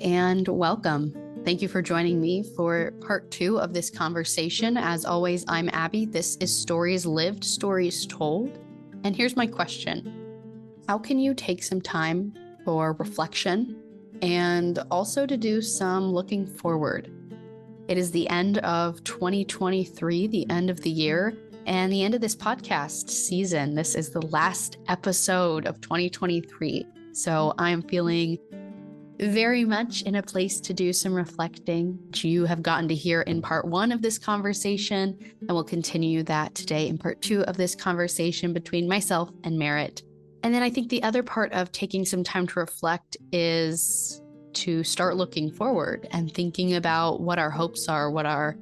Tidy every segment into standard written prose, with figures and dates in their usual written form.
and welcome. Thank you for joining me for part 2 of this conversation. As always, I'm Abbie. This is Stories Lived, Stories Told. And here's my question. How can you take some time for reflection and also to do some looking forward? It is the end of 2023, the end of the year, and the end of this podcast season. This is the last episode of 2023. So I'm feeling very much in a place to do some reflecting, which you have gotten to hear in part 1 of this conversation, and we'll continue that today in part 2 of this conversation between myself and Marit. And then I think the other part of taking some time to reflect is to start looking forward and thinking about what our hopes are, what our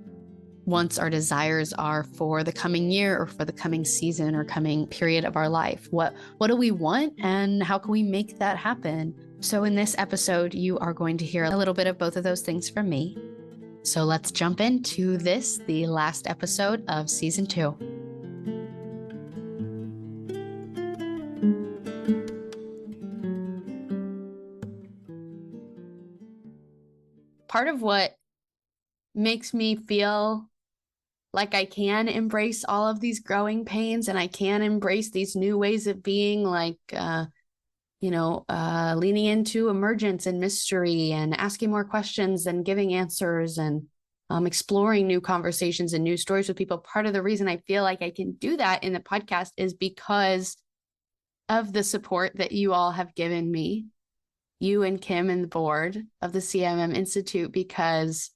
wants, our desires are for the coming year or for the coming season or coming period of our life. What do we want and how can we make that happen? So in this episode, you are going to hear a little bit of both of those things from me. So let's jump into this, the last episode of season 2. Part of what makes me feel like I can embrace all of these growing pains and I can embrace these new ways of being, like, leaning into emergence and mystery and asking more questions and giving answers and exploring new conversations and new stories with people. Part of the reason I feel like I can do that in the podcast is because of the support that you all have given me, you and Kim and the board of the CMM Institute, because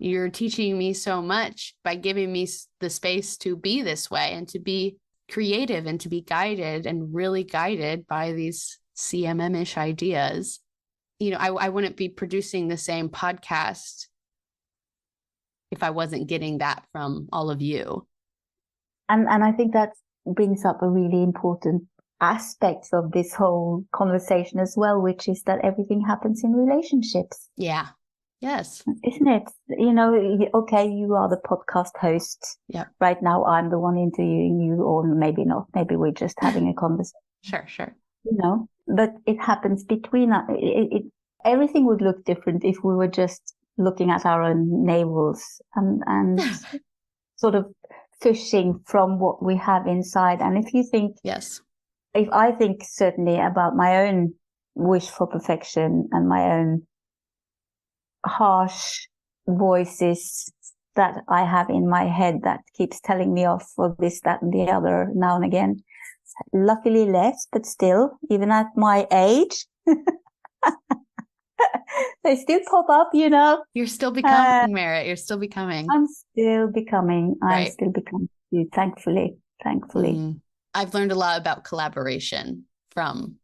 you're teaching me so much by giving me the space to be this way and to be creative and to be guided and really guided by these CMM-ish ideas. You know, I wouldn't be producing the same podcast if I wasn't getting that from all of you. And I think that brings up a really important aspect of this whole conversation as well, which is that everything happens in relationships. Yeah. Yes. Isn't it? You know, okay, you are the podcast host. Yeah. Right now, I'm the one interviewing you, or maybe not. Maybe we're just having a conversation. Sure. You know, but it happens between us. Everything would look different if we were just looking at our own navels and sort of fishing from what we have inside. And if you think, yes, if I think certainly about my own wish for perfection and my own harsh voices that I have in my head that keeps telling me off for this, that, and the other now and again. Luckily less, but still, even at my age, they still pop up, you know. You're still becoming, Marit. You're still becoming. I'm still becoming. Right. I'm still becoming you, thankfully. I've learned a lot about collaboration from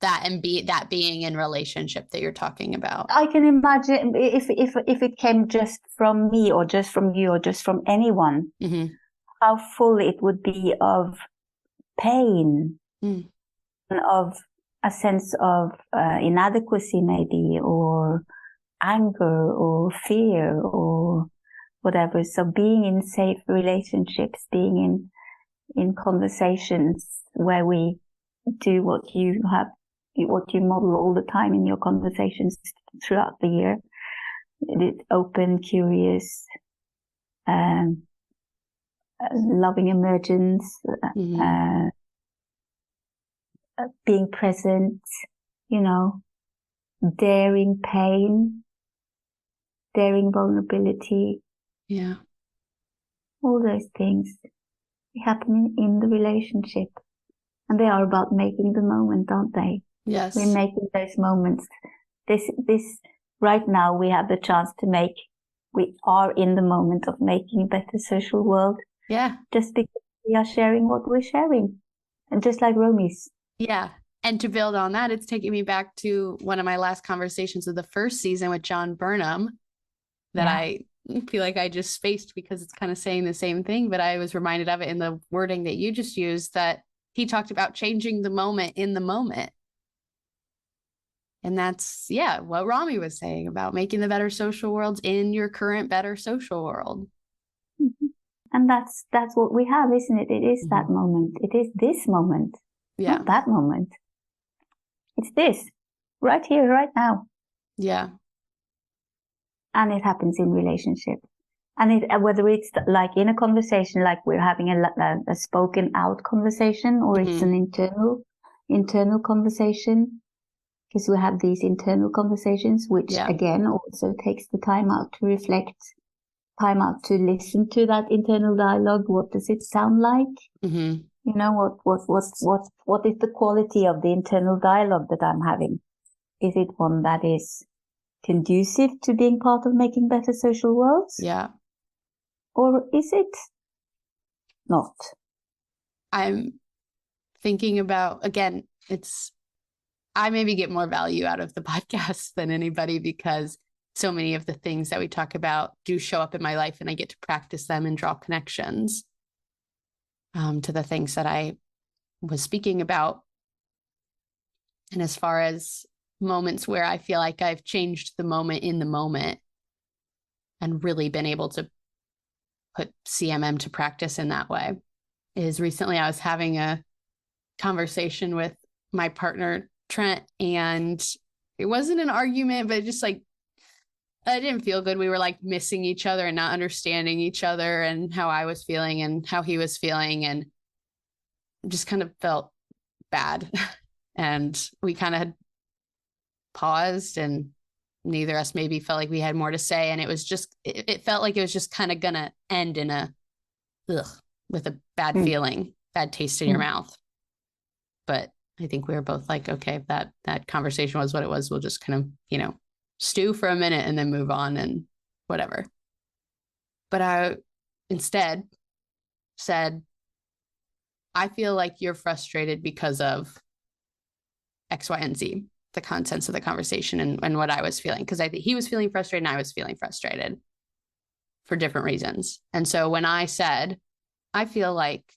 that and that being in relationship that you're talking about. I can imagine if it came just from me or just from you or just from anyone, how full it would be of pain and of a sense of inadequacy maybe, or anger or fear or whatever. So being in safe relationships, being in conversations where we do what you model all the time in your conversations throughout the year. Open, curious, loving emergence, being present, you know, daring pain, daring vulnerability. Yeah. All those things happen in the relationship. And they are about making the moment, aren't they? Yes. We're making those moments. This right now we have the chance to we are in the moment of making a better social world. Yeah. Just because we are sharing what we're sharing. And just like Romy's. Yeah. And to build on that, it's taking me back to one of my last conversations of the first season with John Burnham that I feel like I just spaced because it's kind of saying the same thing, but I was reminded of it in the wording that you just used, that he talked about changing the moment in the moment. And that's, what Romy was saying about making the better social worlds in your current better social world. And that's what we have, isn't it? It is that moment. It is this moment. Not that moment. It's this, right here, right now. Yeah. And it happens in relationship. And whether it's like in a conversation, like we're having a spoken out conversation, or it's an internal conversation, because we have these internal conversations, which again also takes the time out to reflect, time out to listen to that internal dialogue. What does it sound like? You know, what is the quality of the internal dialogue that I'm having? Is it one that is conducive to being part of making better social worlds? Yeah. Or is it not? I'm thinking about, again, I maybe get more value out of the podcast than anybody, because so many of the things that we talk about do show up in my life, and I get to practice them and draw connections to the things that I was speaking about. And as far as moments where I feel like I've changed the moment in the moment and really been able to put CMM to practice in that way, is recently I was having a conversation with my partner, Trent, and it wasn't an argument, but just like, I didn't feel good. We were like missing each other and not understanding each other, and how I was feeling and how he was feeling, and just kind of felt bad. And we kind of had paused, and neither of us maybe felt like we had more to say. And it was just, it felt like it was just kind of going to end in with a bad feeling, bad taste in your mouth. But I think we were both like, okay, that conversation was what it was. We'll just kind of, stew for a minute and then move on and whatever. But I instead said, I feel like you're frustrated because of X, Y, and Z, the contents of the conversation and what I was feeling. Because I think he was feeling frustrated and I was feeling frustrated for different reasons. And so when I said, I feel like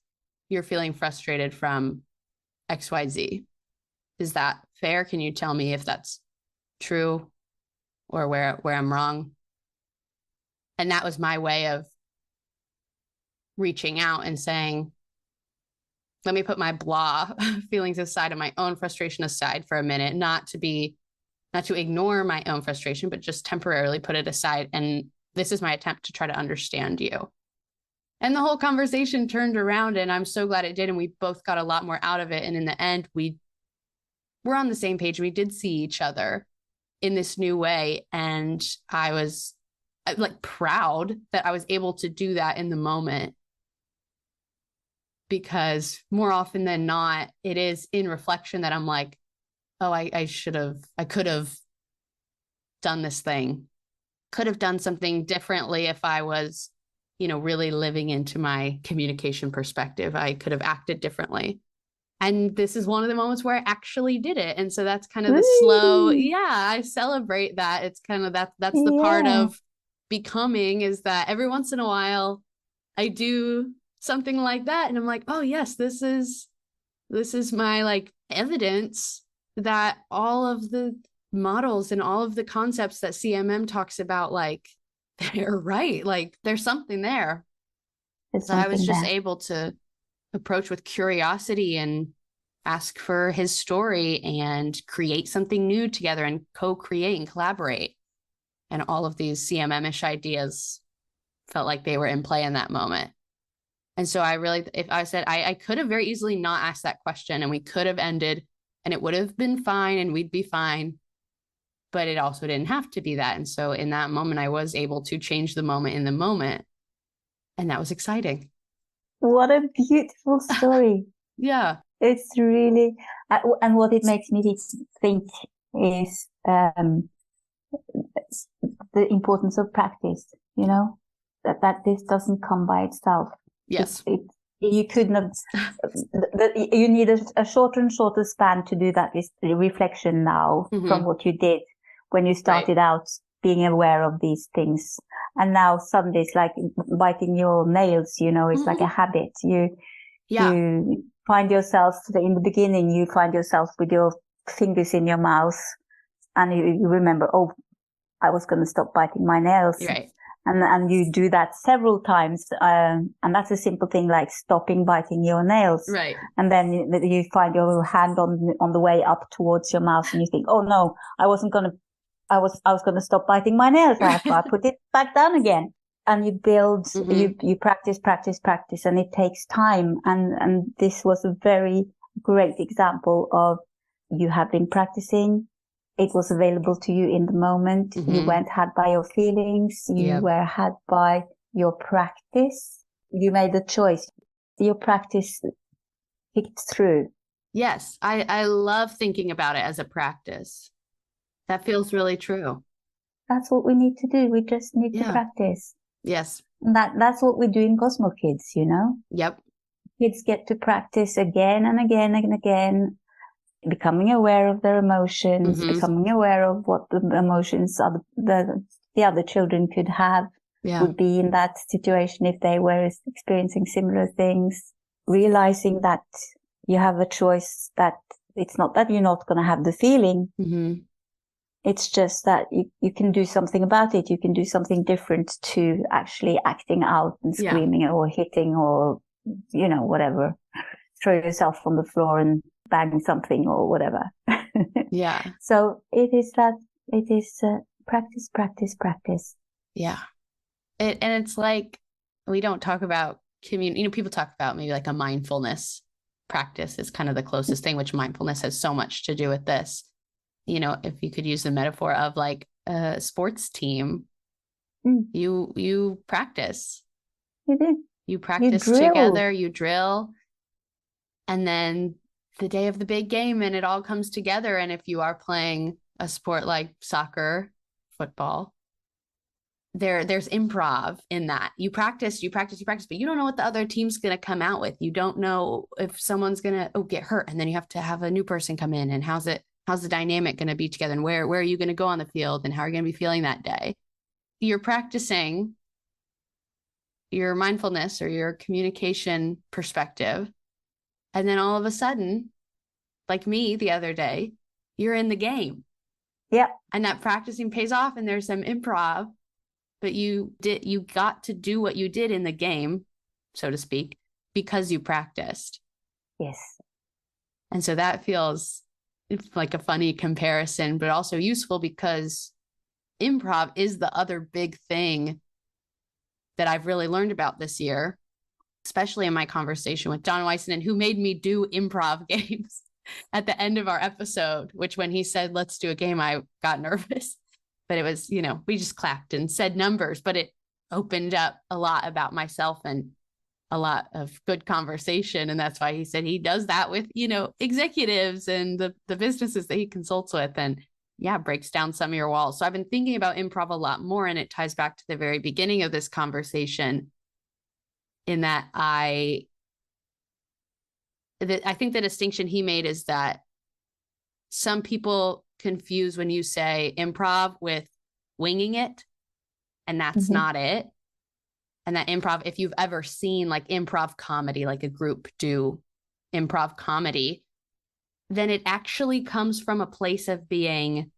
you're feeling frustrated from X, Y, Z, is that fair? Can you tell me if that's true or where I'm wrong? And that was my way of reaching out and saying, let me put my blah feelings aside and my own frustration aside for a minute, not to ignore my own frustration, but just temporarily put it aside. And this is my attempt to try to understand you. And the whole conversation turned around, and I'm so glad it did. And we both got a lot more out of it. And in the end, we were on the same page. We did see each other in this new way. And I was like proud that I was able to do that in the moment, because more often than not, it is in reflection that I'm like, oh, I could have done this thing, could have done something differently if I was, really living into my communication perspective. I could have acted differently. And this is one of the moments where I actually did it. And so that's kind of the slow, I celebrate that. It's kind of that's the part of becoming, is that every once in a while I do something like that. And I'm like, oh yes, this is my like evidence that all of the models and all of the concepts that CMM talks about, like, they're right. Like there's something there. So I was just able to approach with curiosity and ask for his story and create something new together and co-create and collaborate. And all of these CMM-ish ideas felt like they were in play in that moment. And so I could have very easily not asked that question, and we could have ended and it would have been fine and we'd be fine, but it also didn't have to be that. And so in that moment, I was able to change the moment in the moment. And that was exciting. What a beautiful story. Yeah. It's really, and what it makes me think is the importance of practice, that this doesn't come by itself. Yes. You couldn't have, you need a shorter and shorter span to do that reflection now from what you did when you started out being aware of these things. And now suddenly it's like biting your nails, it's like a habit. You find yourself, in the beginning, you find yourself with your fingers in your mouth and you remember, oh, I was going to stop biting my nails. Right. And you do that several times. And that's a simple thing like stopping biting your nails. Right. And then you find your hand on the way up towards your mouth and you think, oh no, I wasn't going to I was going to stop biting my nails. I put it back down again. And you build, you practice, and it takes time. And this was a very great example of you have been practicing. It was available to you in the moment. You weren't had by your feelings. You were had by your practice. You made a choice. Your practice kicked through. Yes. I love thinking about it as a practice. That feels really true. That's what we need to do. We just need to practice. Yes. That's what we do in Cosmo Kids, you know? Yep. Kids get to practice again and again and again, becoming aware of their emotions, becoming aware of what the emotions the other children could have, would be in that situation if they were experiencing similar things, realizing that you have a choice, that it's not that you're not going to have the feeling. It's just that you can do something about it. You can do something different to actually acting out and screaming or hitting or, you know, whatever. Throw yourself on the floor and bang something or whatever. So it is practice, practice, practice. Yeah. And it's like, we don't talk about community, you know, people talk about maybe like a mindfulness practice is kind of the closest thing, which mindfulness has so much to do with this. You know, if you could use the metaphor of like a sports team, you practice. You do. You practice together, you drill. And then the day of the big game and it all comes together. And if you are playing a sport like soccer, football, there's improv in that. You practice, but you don't know what the other team's going to come out with. You don't know if someone's going to get hurt. And then you have to have a new person come in. And how's the dynamic going to be together? And where are you going to go on the field? And how are you going to be feeling that day? You're practicing your mindfulness or your communication perspective. And then all of a sudden, like me the other day, you're in the game. Yeah. And that practicing pays off and there's some improv, but you got to do what you did in the game, so to speak, because you practiced. Yes. And so that feels like a funny comparison, but also useful because improv is the other big thing that I've really learned about this year, especially in my conversation with John Weissman, who made me do improv games at the end of our episode, which when he said, let's do a game, I got nervous, but it was, you know, we just clapped and said numbers, but it opened up a lot about myself and a lot of good conversation. And that's why he said he does that with, you know, executives and the businesses that he consults with, and breaks down some of your walls. So I've been thinking about improv a lot more, and it ties back to the very beginning of this conversation in that I think the distinction he made is that some people confuse when you say improv with winging it, and that's not it. And that improv, if you've ever seen like improv comedy, like a group do improv comedy, then it actually comes from a place of being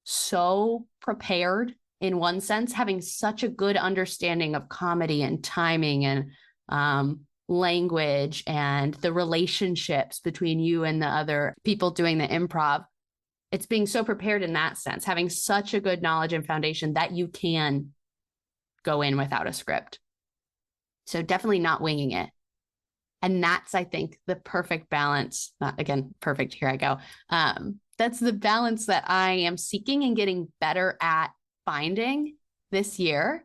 so prepared in one sense, having such a good understanding of comedy and timing and language and the relationships between you and the other people doing the improv. It's being so prepared in that sense, having such a good knowledge and foundation that you can go in without a script. So definitely not winging it. And that's, I think, the perfect balance. Not, again, perfect, here I go. That's the balance that I am seeking and getting better at finding this year.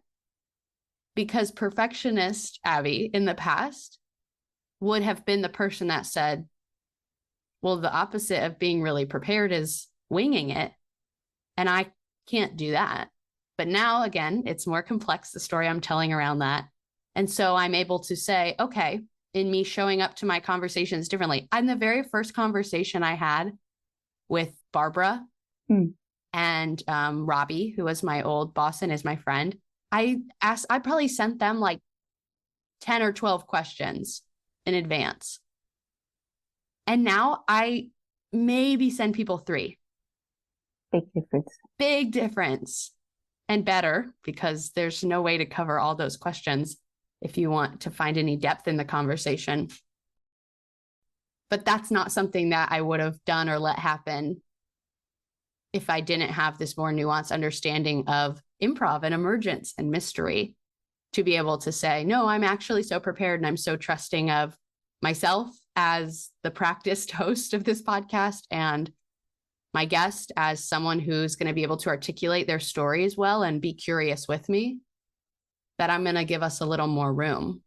Because perfectionist Abbie in the past would have been the person that said, well, the opposite of being really prepared is winging it. And I can't do that. But now, again, it's more complex, the story I'm telling around that. And so I'm able to say, okay, in me showing up to my conversations differently. In the very first conversation I had with Barbara and Robbie, who was my old boss and is my friend, I probably sent them like 10 or 12 questions in advance. And now I maybe send people 3. Big difference. And better, because there's no way to cover all those questions if you want to find any depth in the conversation. But that's not something that I would have done or let happen if I didn't have this more nuanced understanding of improv and emergence and mystery, to be able to say, no, I'm actually so prepared and I'm so trusting of myself as the practiced host of this podcast and my guest as someone who's going to be able to articulate their stories well and be curious with me, that I'm going to give us a little more room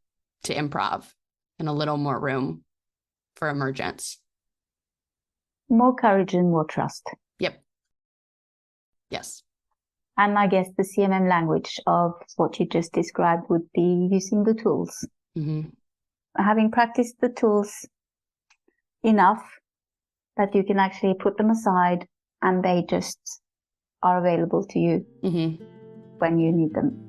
to improv and a little more room for emergence. More courage and more trust. Yep. Yes. And I guess the CMM language of what you just described would be using the tools. Mm-hmm. Having practiced the tools enough that you can actually put them aside and they just are available to you when you need them.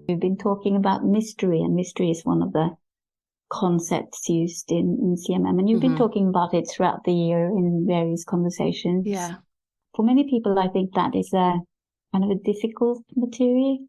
We've been talking about mystery, and mystery is one of the concepts used in CMM, and you've been talking about it throughout the year in various conversations. Yeah. For many people, I think that is a kind of a difficult material.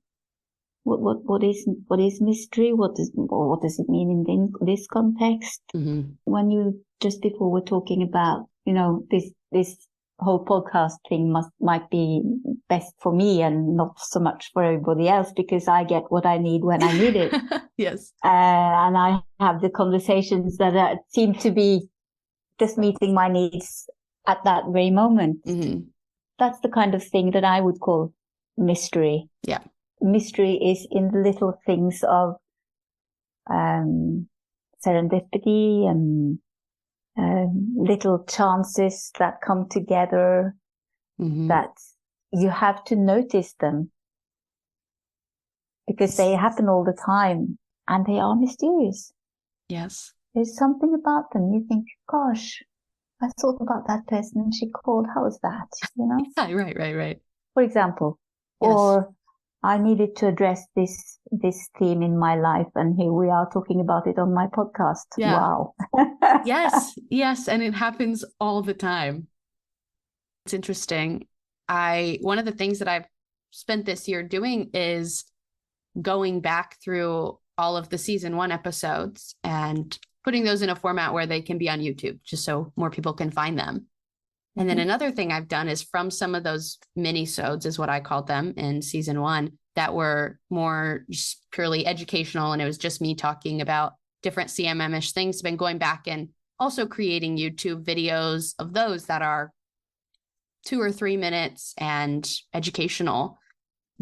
What is mystery? What does it mean in this context? When you just before were talking about, this whole podcast thing might be best for me and not so much for everybody else because I get what I need when I need it. Yes. And I have the conversations that seem to be just meeting my needs at that very moment. That's the kind of thing that I would call mystery. Yeah. Mystery is in the little things of serendipity and little chances that come together, that you have to notice them because they happen all the time and they are mysterious. Yes. There's something about them. You think, gosh, I thought about that person and she called. How is that? Yeah, right. For example, yes. Or I needed to address this theme in my life, and here we are talking about it on my podcast. Yeah. Wow. Yes, and it happens all the time. It's interesting. One of the things that I've spent this year doing is going back through all of the season 1 episodes and putting those in a format where they can be on YouTube, just so more people can find them. And then another thing I've done is from some of those mini-sodes is what I called them in season 1 that were more just purely educational. And it was just me talking about different CMM-ish things. I've been going back and also creating YouTube videos of those that are 2 or 3 minutes and educational,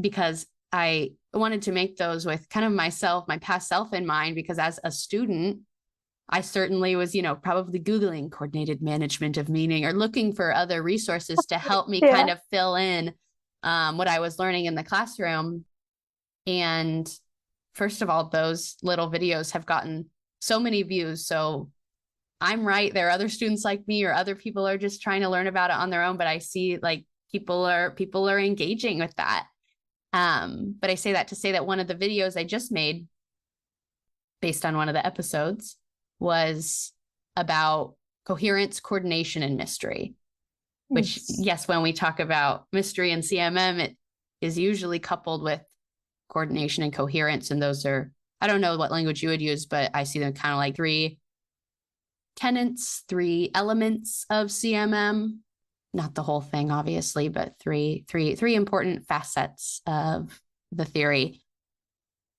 because I wanted to make those with kind of myself, my past self in mind, because as a student, I certainly was, probably Googling coordinated management of meaning or looking for other resources to help me kind of fill in what I was learning in the classroom. And first of all, those little videos have gotten so many views. So I'm right. There are other students like me or other people are just trying to learn about it on their own. But I see like people are engaging with that. But I say that to say that one of the videos I just made based on one of the episodes was about coherence, coordination, and mystery, which, yes, when we talk about mystery and CMM, it is usually coupled with coordination and coherence. And those are, I don't know what language you would use, but I see them kind of like 3 tenets, 3 elements of CMM, not the whole thing, obviously, but three important facets of the theory.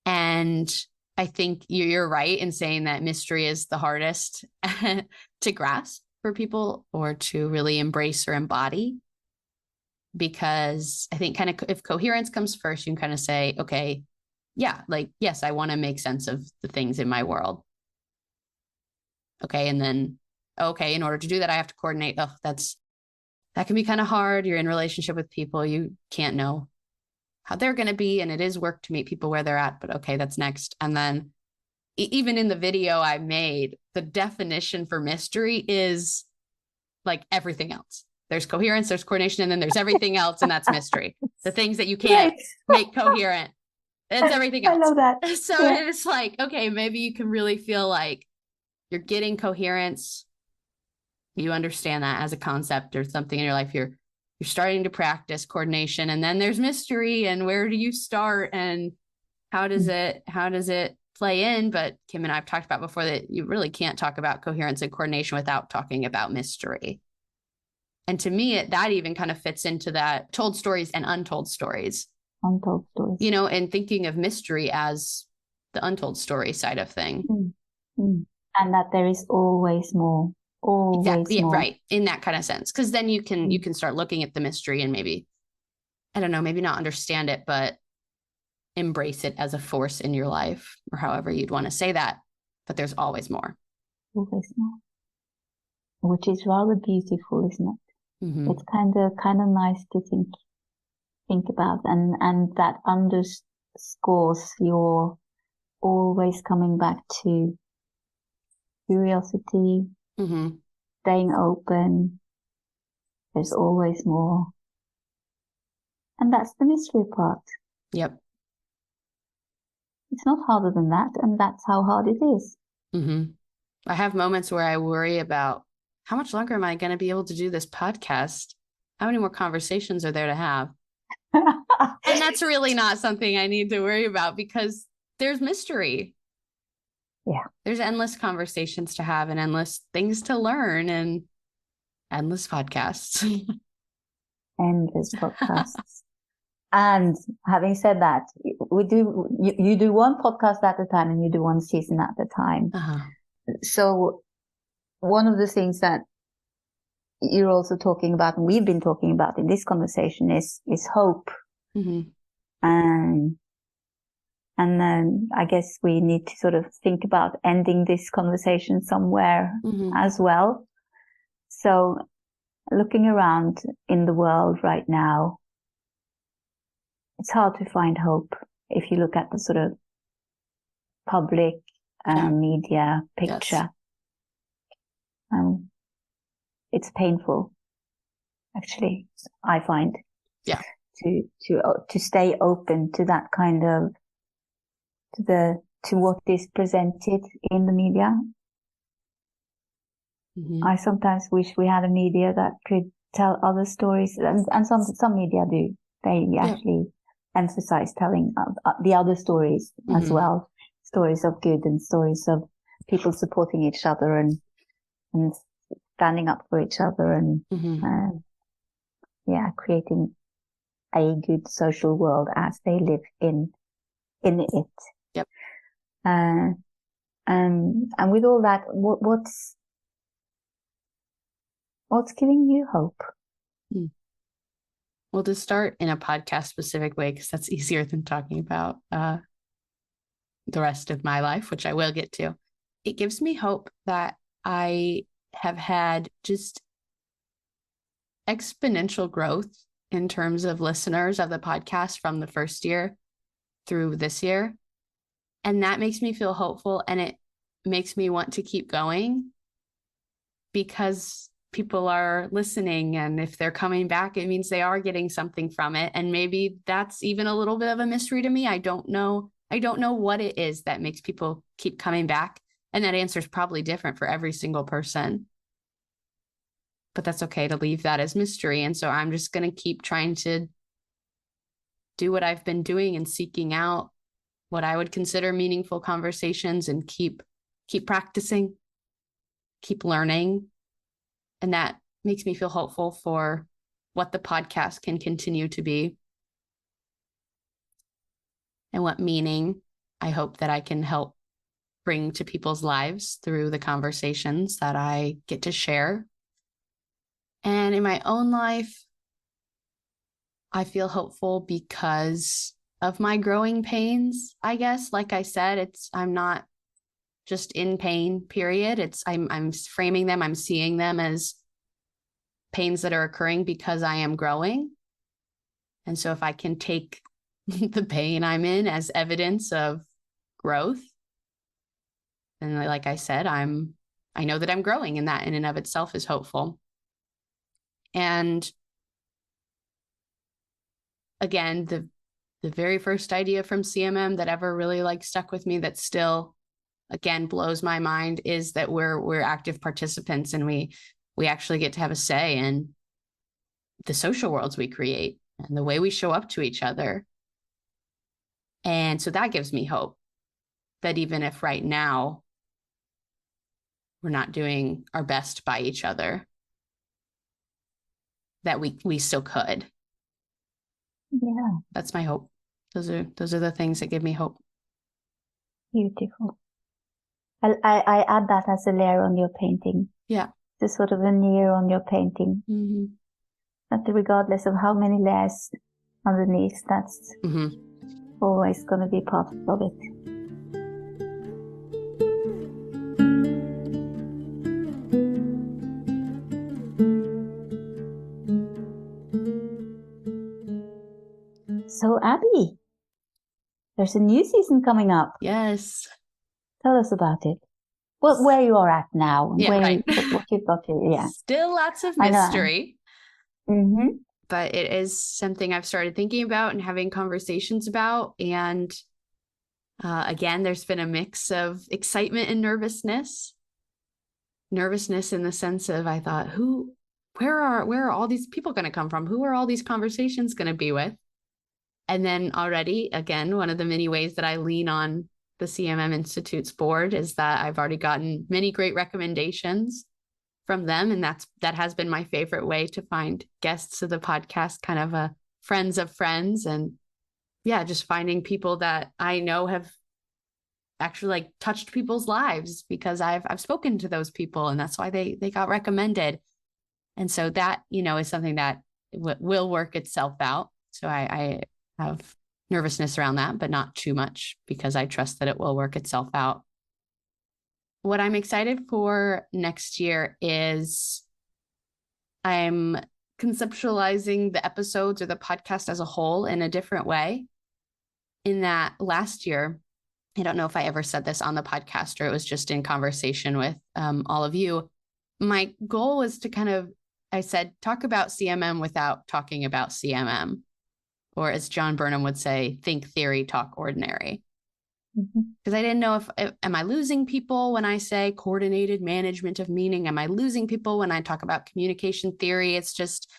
And I think you're right in saying that mystery is the hardest to grasp for people or to really embrace or embody, because I think kind of if coherence comes first, you can kind of say, okay, yeah, like, yes, I want to make sense of the things in my world. Okay. And then, okay, in order to do that, I have to coordinate. Oh, that can be kind of hard. You're in relationship with people. You can't know how they're going to be. And it is work to meet people where they're at, but okay, that's next. And then even in the video I made, the definition for mystery is like everything else. There's coherence, there's coordination, and then there's everything else. And that's mystery. The things that you can't make coherent. It's everything else. I love that. So it's like, okay, maybe you can really feel like you're getting coherence. You understand that as a concept or something in your life. You're you're starting to practice coordination, and then there's mystery, and where do you start, and how does it play in? But Kim and I have talked about before that you really can't talk about coherence and coordination without talking about mystery. And to me, that even kind of fits into that told stories and untold stories. Untold stories. You know, and thinking of mystery as the untold story side of thing. And that there is always more. Always exactly. more. Yeah, right. In that kind of sense. Because then you can start looking at the mystery and maybe, I don't know, maybe not understand it, but embrace it as a force in your life, or however you'd want to say that. But there's always more. Always more. Which is rather beautiful, isn't it? Mm-hmm. It's kind of nice to think about, and that underscores your always coming back to curiosity, staying open. There's always more. And that's the mystery part. Yep. It's not harder than that, and that's how hard it is. I have moments where I worry about how much longer am I going to be able to do this podcast? How many more conversations are there to have? And that's really not something I need to worry about because there's mystery. Yeah. There's endless conversations to have and endless things to learn and endless podcasts. Endless podcasts. And having said that, you do one podcast at a time and you do one season at a time. So one of the things that you're also talking about, and we've been talking about in this conversation, is hope. And then I guess we need to sort of think about ending this conversation somewhere as well. So looking around in the world right now, it's hard to find hope if you look at the sort of public media picture. Yes. It's painful, actually, I find. Yeah. To stay open to that kind of to what is presented in the media. I sometimes wish we had a media that could tell other stories, and some media do. They actually emphasize telling the other stories as well, stories of good and stories of people supporting each other and standing up for each other and creating a good social world as they live in it. Yep. And with all that, what's giving you hope? Well, to start in a podcast specific way, because that's easier than talking about the rest of my life, which I will get to. It gives me hope that I have had just exponential growth in terms of listeners of the podcast from the first year through this year. And that makes me feel hopeful, and it makes me want to keep going because people are listening, and if they're coming back, it means they are getting something from it. And maybe that's even a little bit of a mystery to me. I don't know what it is that makes people keep coming back. And that answer is probably different for every single person. But that's okay to leave that as mystery. And so I'm just going to keep trying to do what I've been doing and seeking out what I would consider meaningful conversations and keep practicing, keep learning. And that makes me feel hopeful for what the podcast can continue to be and what meaning I hope that I can help bring to people's lives through the conversations that I get to share. And in my own life, I feel hopeful because of my growing pains, I guess. Like I said, I'm not just in pain, period. I'm framing them, I'm seeing them as pains that are occurring because I am growing. And so if I can take the pain I'm in as evidence of growth, then like I said, I know that I'm growing, and that in and of itself is hopeful. And again, the very first idea from CMM that ever really stuck with me, that still again blows my mind, is that we're active participants, and we actually get to have a say in the social worlds we create and the way we show up to each other. And so that gives me hope that even if right now we're not doing our best by each other, that we still could. Yeah. That's my hope. Those are the things that give me hope. Beautiful. I add that as a layer on your painting. Yeah. Just sort of a veneer on your painting. Mm-hmm. That regardless of how many layers underneath, that's always going to be part of it. So Abbie, there's a new season coming up. Yes. Tell us about it. Well, where you are at now. Yeah, right. What you've got to, yeah. Still lots of mystery. Mm-hmm. But it is something I've started thinking about and having conversations about. And again, there's been a mix of excitement and nervousness. Nervousness in the sense of, I thought, where are all these people going to come from? Who are all these conversations going to be with? And then already, again, one of the many ways that I lean on the CMM Institute's board is that I've already gotten many great recommendations from them. And that has been my favorite way to find guests of the podcast, kind of a friends of friends. And yeah, just finding people that I know have actually touched people's lives because I've spoken to those people, and that's why they got recommended. And so that, is something that will work itself out. So I have nervousness around that, but not too much because I trust that it will work itself out. What I'm excited for next year is I'm conceptualizing the episodes or the podcast as a whole in a different way. In that last year, I don't know if I ever said this on the podcast or it was just in conversation with all of you. My goal was to I said, talk about CMM without talking about CMM. Or as John Burnham would say, think theory, talk ordinary. Because I didn't know if am I losing people when I say coordinated management of meaning? Am I losing people when I talk about communication theory? It's just,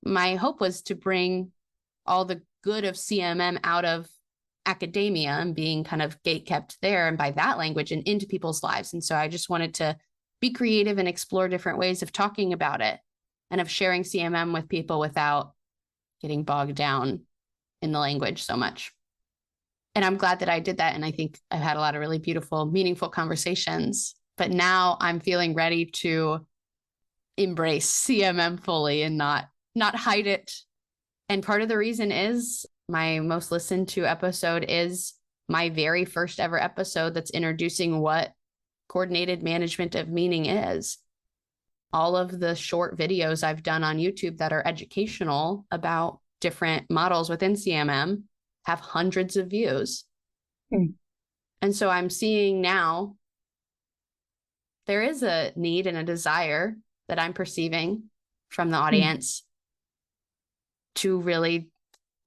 my hope was to bring all the good of CMM out of academia and being kind of gatekept there, and by that language, and into people's lives. And so I just wanted to be creative and explore different ways of talking about it and of sharing CMM with people without getting bogged down in the language so much. And I'm glad that I did that. And I think I've had a lot of really beautiful, meaningful conversations. But now I'm feeling ready to embrace CMM fully and not hide it. And part of the reason is my most listened to episode is my very first ever episode that's introducing what coordinated management of meaning is. All of the short videos I've done on YouTube that are educational about different models within CMM have hundreds of views. And so I'm seeing now there is a need and a desire that I'm perceiving from the audience to really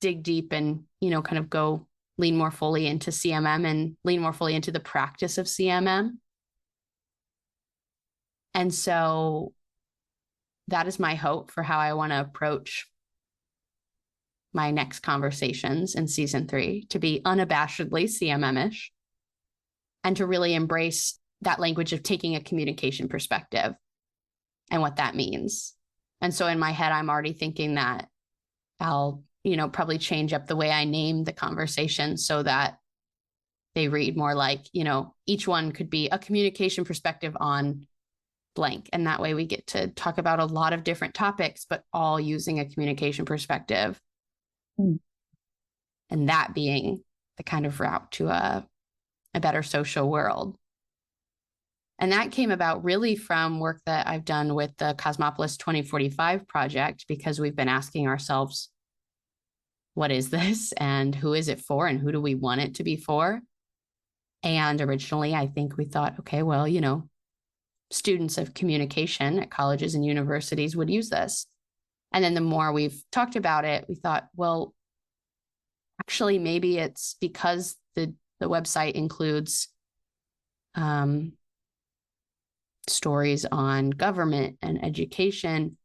dig deep and, kind of go lean more fully into CMM and lean more fully into the practice of CMM. And so that is my hope for how I want to approach my next conversations in season 3, to be unabashedly CMM-ish and to really embrace that language of taking a communication perspective and what that means. And so in my head, I'm already thinking that I'll, probably change up the way I name the conversation so that they read more like, each one could be a communication perspective on blank. And that way we get to talk about a lot of different topics, but all using a communication perspective. And that being the kind of route to a better social world. And that came about really from work that I've done with the Cosmopolis 2045 project, because we've been asking ourselves, what is this and who is it for and who do we want it to be for? And originally, I think we thought, okay, well, students of communication at colleges and universities would use this. And then the more we've talked about it, we thought, well, actually, maybe it's because the website includes stories on government and education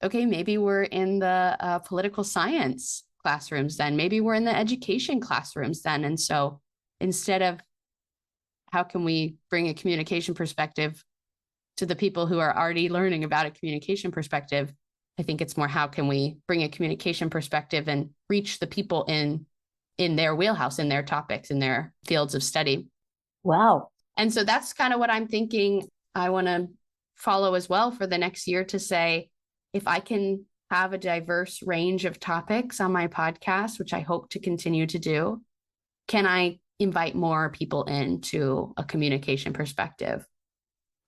okay, maybe we're in the political science classrooms then. Maybe we're in the education classrooms then. And so instead of how can we bring a communication perspective to the people who are already learning about a communication perspective, I think it's more how can we bring a communication perspective and reach the people in their wheelhouse, in their topics, in their fields of study. Wow. And so that's kind of what I'm thinking I want to follow as well for the next year, to say, if I can have a diverse range of topics on my podcast, which I hope to continue to do, can I invite more people into a communication perspective?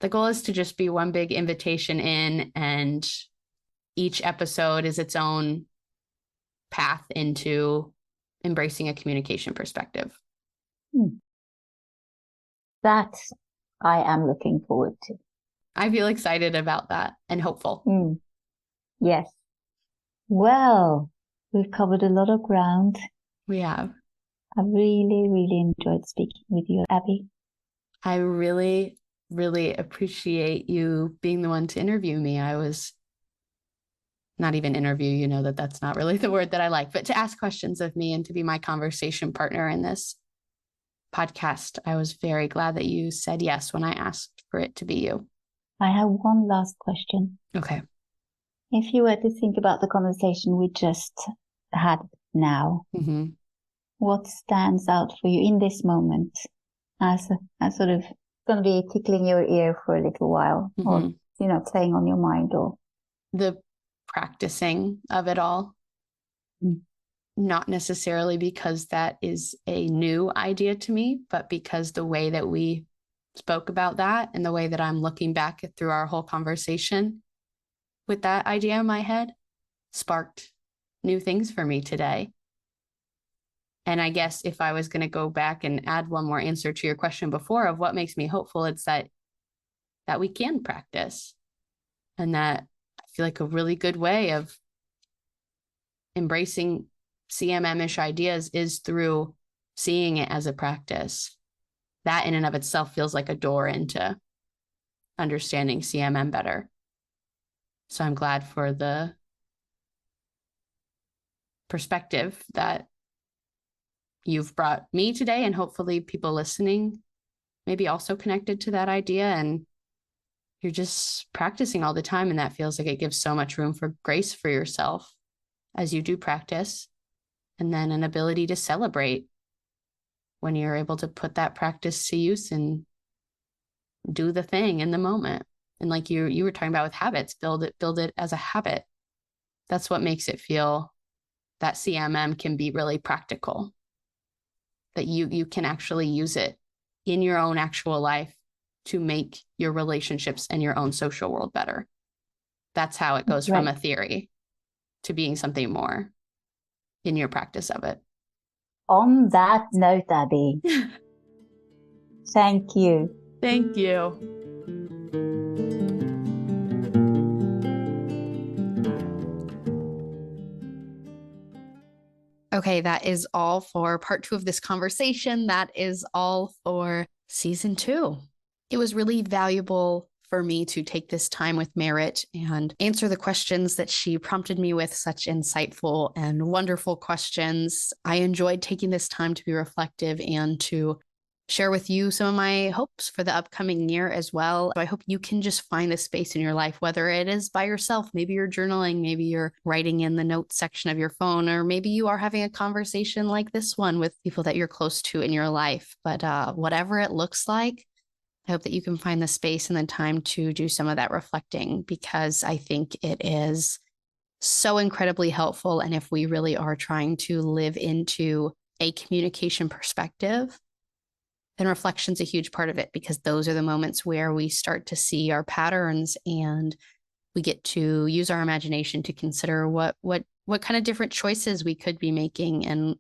The goal is to just be one big invitation in, and each episode is its own path into embracing a communication perspective. That I am looking forward to. I feel excited about that and hopeful. Yes. Well, we've covered a lot of ground. We have. I really, really enjoyed speaking with you, Abbie. I really, really appreciate you being the one to interview me. I was not even interview, you know that's not really the word that I like, but to ask questions of me and to be my conversation partner in this podcast. I was very glad that you said yes when I asked for it to be you. I have one last question. Okay. If you were to think about the conversation we just had now, what stands out for you in this moment as sort of going to be tickling your ear for a little while, or, playing on your mind, or the practicing of it all? Not necessarily because that is a new idea to me, but because the way that we spoke about that and the way that I'm looking back through our whole conversation with that idea in my head sparked new things for me today. And I guess if I was going to go back and add one more answer to your question before of what makes me hopeful, it's that we can practice, and that I feel like a really good way of embracing CMM-ish ideas is through seeing it as a practice. That in and of itself feels like a door into understanding CMM better. So I'm glad for the perspective that you've brought me today, and hopefully people listening maybe also connected to that idea, and you're just practicing all the time, and that feels like it gives so much room for grace for yourself as you do practice, and then an ability to celebrate when you're able to put that practice to use and do the thing in the moment. And like you were talking about with habits, build it as a habit. That's what makes it feel that CMM can be really practical, that you can actually use it in your own actual life to make your relationships and your own social world better. That's how it goes from a theory to being something more in your practice of it. On that note, Abbie, thank you. Thank you. Okay, that is all for part 2 of this conversation. That is all for season 2. It was really valuable for me to take this time with Marit and answer the questions that she prompted me with, such insightful and wonderful questions. I enjoyed taking this time to be reflective and to share with you some of my hopes for the upcoming year as well. I hope you can just find this space in your life, whether it is by yourself, maybe you're journaling, maybe you're writing in the notes section of your phone, or maybe you are having a conversation like this one with people that you're close to in your life. But whatever it looks like, I hope that you can find the space and the time to do some of that reflecting, because I think it is so incredibly helpful. And if we really are trying to live into a communication perspective, then reflection's a huge part of it, because those are the moments where we start to see our patterns and we get to use our imagination to consider what kind of different choices we could be making and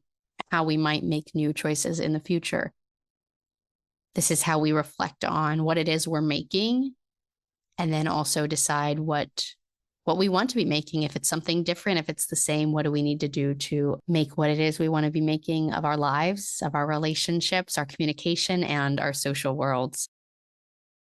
how we might make new choices in the future. This is how we reflect on what it is we're making, and then also decide what we want to be making. If it's something different, if it's the same, what do we need to do to make what it is we want to be making of our lives, of our relationships, our communication, and our social worlds?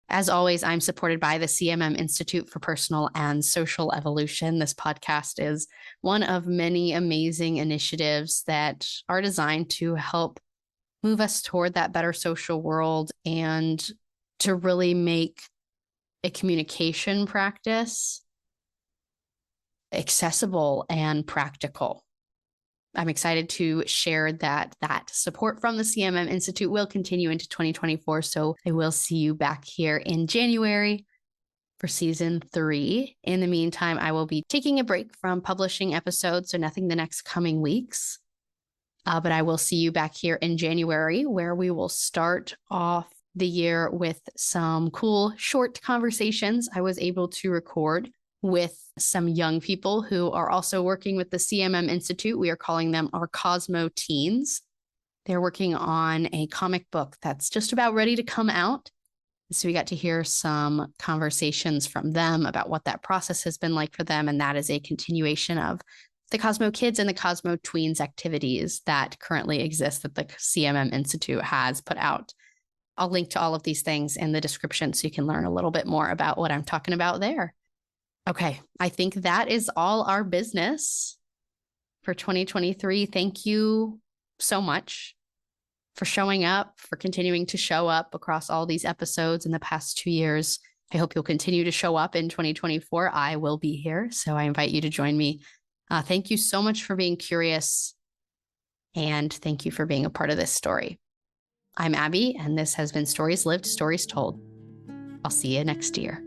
As always, I'm supported by the CMM Institute for Personal and Social Evolution. This podcast is one of many amazing initiatives that are designed to help move us toward that better social world and to really make a communication practice accessible and practical. I'm excited to share that support from the CMM Institute will continue into 2024. So I will see you back here in January for season 3. In the meantime, I will be taking a break from publishing episodes, so nothing the next coming weeks. But I will see you back here in January, where we will start off the year with some cool short conversations I was able to record with some young people who are also working with the CMM Institute. We are calling them our Cosmo Teens. They're working on a comic book that's just about ready to come out. So we got to hear some conversations from them about what that process has been like for them. And that is a continuation of the Cosmo Kids and the Cosmo Tweens activities that currently exist that the CMM Institute has put out. I'll link to all of these things in the description so you can learn a little bit more about what I'm talking about there. Okay, I think that is all our business for 2023. Thank you so much for showing up, for continuing to show up across all these episodes in the past 2 years. I hope you'll continue to show up in 2024. I will be here, so I invite you to join me. Thank you so much for being curious, and thank you for being a part of this story. I'm Abbie, and this has been Stories Lived, Stories Told. I'll see you next year.